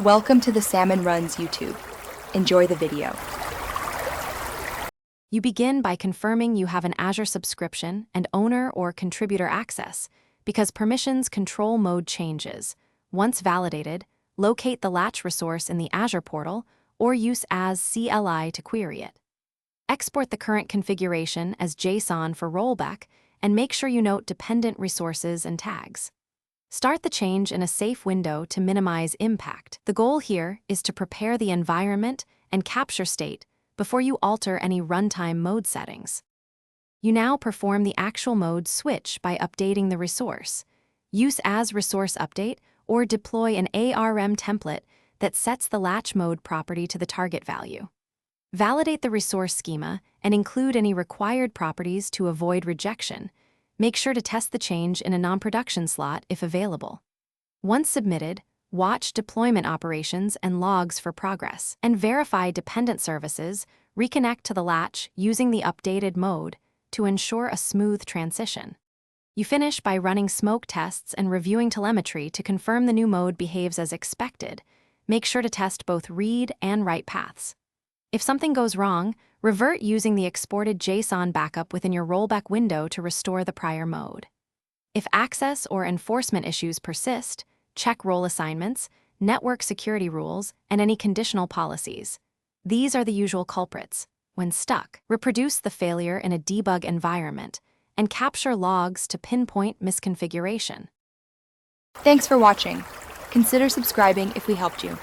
Welcome to the Salmon Runs YouTube. Enjoy the video. You begin by confirming you have an Azure subscription and owner or contributor access, because permissions control mode changes. Once validated, locate the Latch resource in the Azure portal or use as CLI to query it. Export the current configuration as JSON for rollback and make sure you note dependent resources and tags. Start the change in a safe window to minimize impact. The goal here is to prepare the environment and capture state before you alter any runtime mode settings. You now perform the actual mode switch by updating the resource. Use as resource update or deploy an ARM template that sets the Latch mode property to the target value. Validate the resource schema and include any required properties to avoid rejection. Make sure to test the change in a non-production slot if available. Once submitted, watch deployment operations and logs for progress, and verify dependent services. Reconnect to the Latch using the updated mode to ensure a smooth transition. You finish by running smoke tests and reviewing telemetry to confirm the new mode behaves as expected. Make sure to test both read and write paths. If something goes wrong, revert using the exported JSON backup within your rollback window to restore the prior mode. If access or enforcement issues persist, check role assignments, network security rules, and any conditional policies. These are the usual culprits. When stuck, reproduce the failure in a debug environment and capture logs to pinpoint misconfiguration. Thanks for watching. Consider subscribing if we helped you.